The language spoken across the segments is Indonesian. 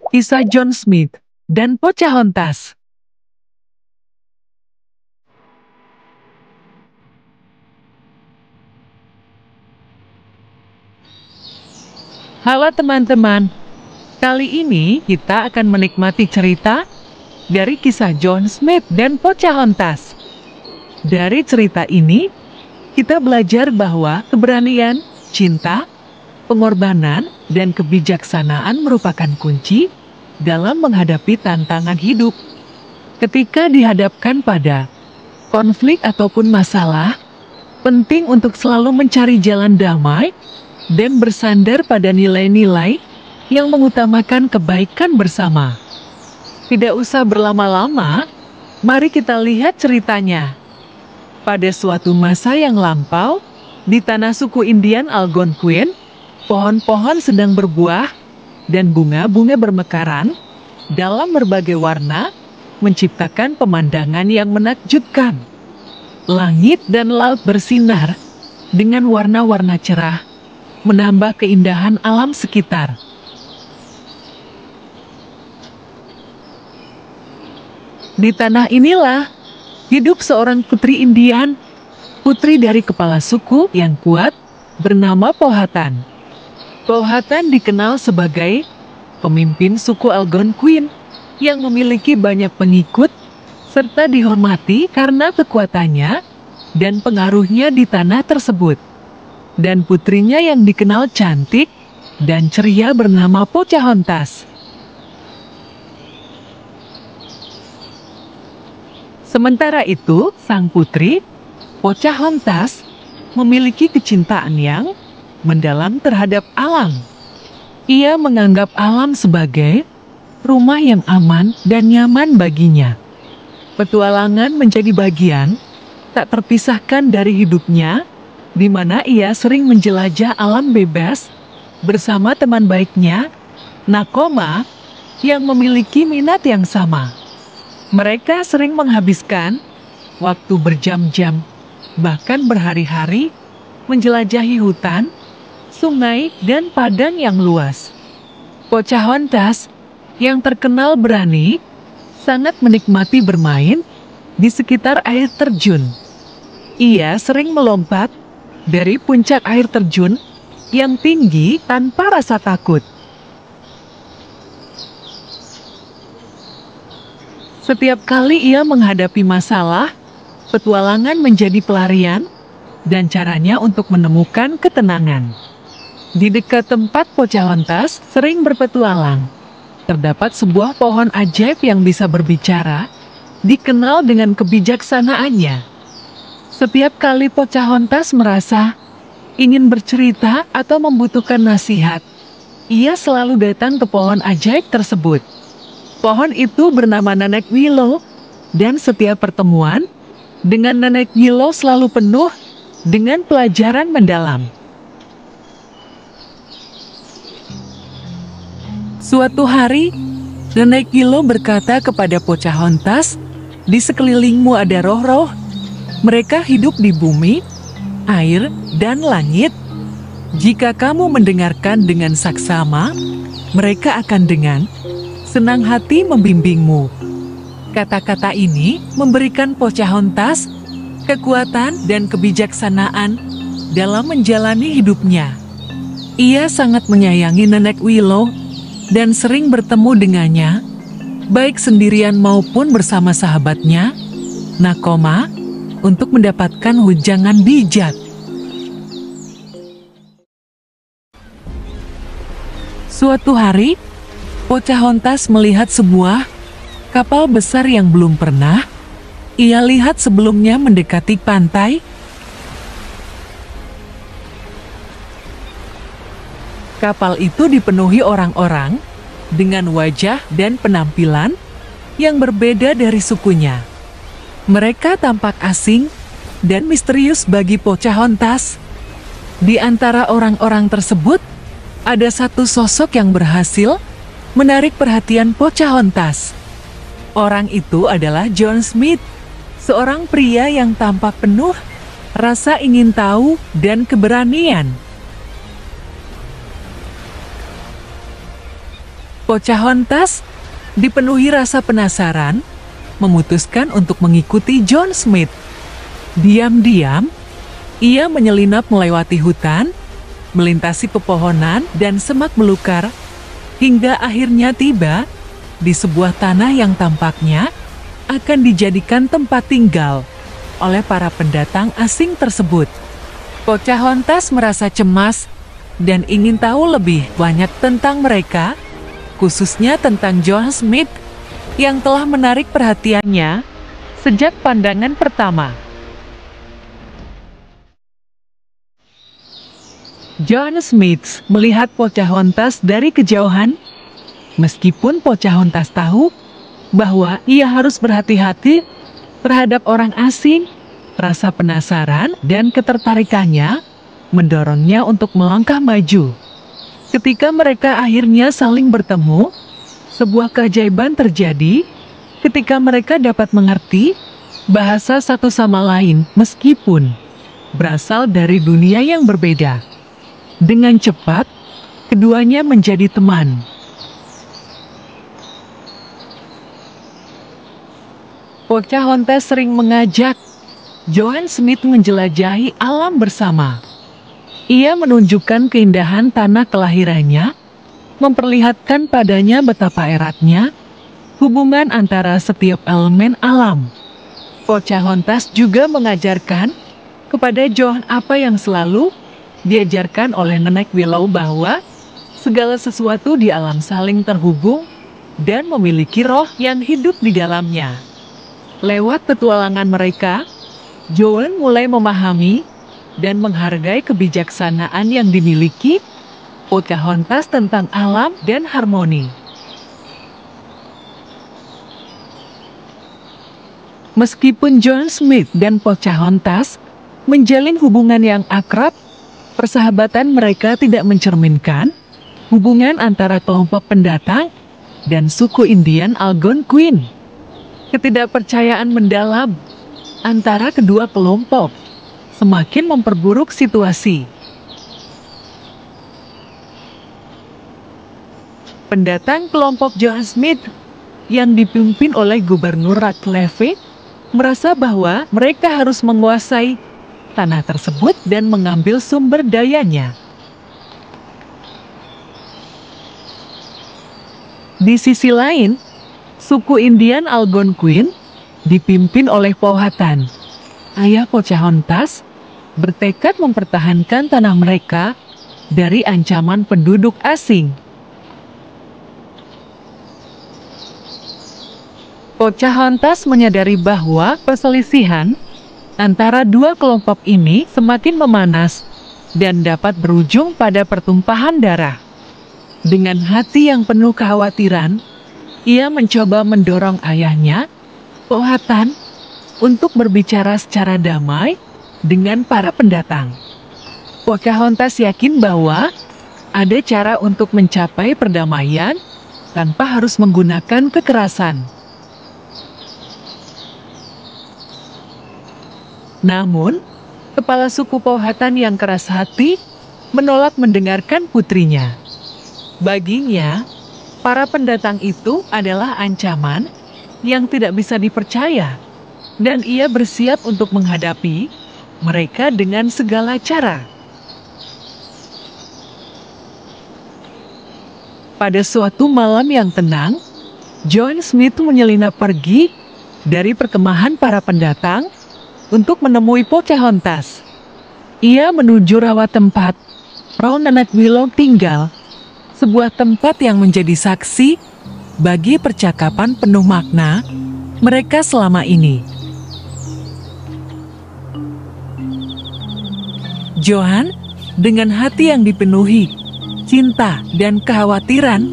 Kisah John Smith dan Pocahontas. Halo teman-teman, kali ini kita akan menikmati cerita dari kisah John Smith dan Pocahontas. Dari cerita ini, kita belajar bahwa keberanian, cinta, pengorbanan, dan kebijaksanaan merupakan kunci dalam menghadapi tantangan hidup. Ketika dihadapkan pada konflik ataupun masalah, penting untuk selalu mencari jalan damai dan bersandar pada nilai-nilai yang mengutamakan kebaikan bersama. Tidak usah berlama-lama, mari kita lihat ceritanya. Pada suatu masa yang lampau, di tanah suku Indian Algonquin, pohon-pohon sedang berbuah dan bunga-bunga bermekaran dalam berbagai warna, menciptakan pemandangan yang menakjubkan. Langit dan laut bersinar dengan warna-warna cerah, menambah keindahan alam sekitar. Di tanah inilah hidup seorang putri Indian, putri dari kepala suku yang kuat, bernama Powhatan. Powhatan dikenal sebagai pemimpin suku Algonquin yang memiliki banyak pengikut serta dihormati karena kekuatannya dan pengaruhnya di tanah tersebut. Dan putrinya yang dikenal cantik dan ceria bernama Pocahontas. Sementara itu, sang putri, Pocahontas, memiliki kecintaan yang mendalam terhadap alam. Ia menganggap alam sebagai rumah yang aman dan nyaman baginya. Petualangan menjadi bagian tak terpisahkan dari hidupnya, di mana ia sering menjelajah alam bebas bersama teman baiknya, Nakoma, yang memiliki minat yang sama. Mereka sering menghabiskan waktu berjam-jam, bahkan berhari-hari, menjelajahi hutan, sungai, dan padang yang luas. Pocahontas, yang terkenal berani, sangat menikmati bermain di sekitar air terjun. Ia sering melompat dari puncak air terjun yang tinggi tanpa rasa takut. Setiap kali ia menghadapi masalah, petualangan menjadi pelarian dan caranya untuk menemukan ketenangan. Di dekat tempat Pocahontas sering berpetualang, terdapat sebuah pohon ajaib yang bisa berbicara, dikenal dengan kebijaksanaannya. Setiap kali Pocahontas merasa ingin bercerita atau membutuhkan nasihat, ia selalu datang ke pohon ajaib tersebut. Pohon itu bernama Nanek Willow, dan setiap pertemuan dengan Nanek Willow selalu penuh dengan pelajaran mendalam. Suatu hari, Nanek Willow berkata kepada Pocahontas, "Di sekelilingmu ada roh-roh. Mereka hidup di bumi, air, dan langit. Jika kamu mendengarkan dengan saksama, mereka akan dengan senang hati membimbingmu." Kata-kata ini memberikan Pocahontas kekuatan dan kebijaksanaan dalam menjalani hidupnya. Ia sangat menyayangi Nanek Willow dan sering bertemu dengannya, baik sendirian maupun bersama sahabatnya, Nakoma, untuk mendapatkan wejangan bijak. Suatu hari, Pocahontas melihat sebuah kapal besar yang belum pernah ia lihat sebelumnya mendekati pantai. Kapal itu dipenuhi orang-orang dengan wajah dan penampilan yang berbeda dari sukunya. Mereka tampak asing dan misterius bagi Pocahontas. Di antara orang-orang tersebut, ada satu sosok yang berhasil menarik perhatian Pocahontas. Orang itu adalah John Smith, seorang pria yang tampak penuh rasa ingin tahu dan keberanian. Pocahontas dipenuhi rasa penasaran, memutuskan untuk mengikuti John Smith. Diam-diam, ia menyelinap melewati hutan, melintasi pepohonan dan semak belukar, hingga akhirnya tiba di sebuah tanah yang tampaknya akan dijadikan tempat tinggal oleh para pendatang asing tersebut. Pocahontas merasa cemas dan ingin tahu lebih banyak tentang mereka, khususnya tentang John Smith yang telah menarik perhatiannya sejak pandangan pertama. John Smith melihat Pocahontas dari kejauhan. Meskipun Pocahontas tahu bahwa ia harus berhati-hati terhadap orang asing, rasa penasaran dan ketertarikannya mendorongnya untuk melangkah maju. Ketika mereka akhirnya saling bertemu, sebuah keajaiban terjadi ketika mereka dapat mengerti bahasa satu sama lain meskipun berasal dari dunia yang berbeda. Dengan cepat, keduanya menjadi teman. Pocahontas sering mengajak John Smith menjelajahi alam bersama. Ia menunjukkan keindahan tanah kelahirannya, memperlihatkan padanya betapa eratnya hubungan antara setiap elemen alam. Pocahontas juga mengajarkan kepada John apa yang selalu diajarkan oleh Nenek Willow, bahwa segala sesuatu di alam saling terhubung dan memiliki roh yang hidup di dalamnya. Lewat petualangan mereka, John mulai memahami dan menghargai kebijaksanaan yang dimiliki Pocahontas tentang alam dan harmoni. Meskipun John Smith dan Pocahontas menjalin hubungan yang akrab, persahabatan mereka tidak mencerminkan hubungan antara kelompok pendatang dan suku Indian Algonquin. Ketidakpercayaan mendalam antara kedua kelompok semakin memperburuk situasi. Pendatang kelompok John Smith yang dipimpin oleh Gubernur Radcliffe merasa bahwa mereka harus menguasai tanah tersebut dan mengambil sumber dayanya. Di sisi lain, suku Indian Algonquin dipimpin oleh Powhatan, ayah Pocahontas, bertekad mempertahankan tanah mereka dari ancaman penduduk asing. Pocahontas menyadari bahwa perselisihan antara dua kelompok ini semakin memanas dan dapat berujung pada pertumpahan darah. Dengan hati yang penuh kekhawatiran, ia mencoba mendorong ayahnya, Powhatan, untuk berbicara secara damai dengan para pendatang. Pocahontas yakin bahwa ada cara untuk mencapai perdamaian tanpa harus menggunakan kekerasan. Namun, kepala suku Powhatan yang keras hati menolak mendengarkan putrinya. Baginya, para pendatang itu adalah ancaman yang tidak bisa dipercaya, dan ia bersiap untuk menghadapi mereka dengan segala cara. Pada suatu malam yang tenang, John Smith menyelinap pergi dari perkemahan para pendatang untuk menemui Pocahontas. Ia menuju rawa tempat Frau Nenek Willow tinggal, sebuah tempat yang menjadi saksi bagi percakapan penuh makna mereka selama ini. John, dengan hati yang dipenuhi cinta dan kekhawatiran,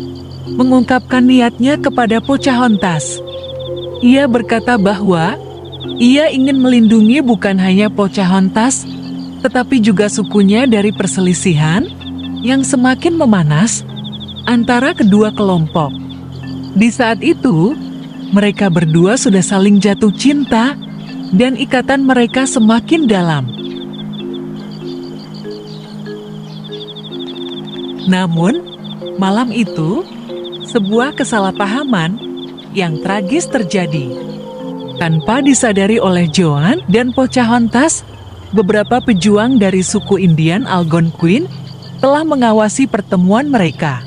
mengungkapkan niatnya kepada Pocahontas. Ia berkata bahwa ia ingin melindungi bukan hanya Pocahontas, tetapi juga sukunya dari perselisihan yang semakin memanas antara kedua kelompok. Di saat itu, mereka berdua sudah saling jatuh cinta dan ikatan mereka semakin dalam. Namun, malam itu, Sebuah kesalahpahaman yang tragis terjadi. Tanpa disadari oleh Joan dan Pocahontas, beberapa pejuang dari suku Indian Algonquin telah mengawasi pertemuan mereka.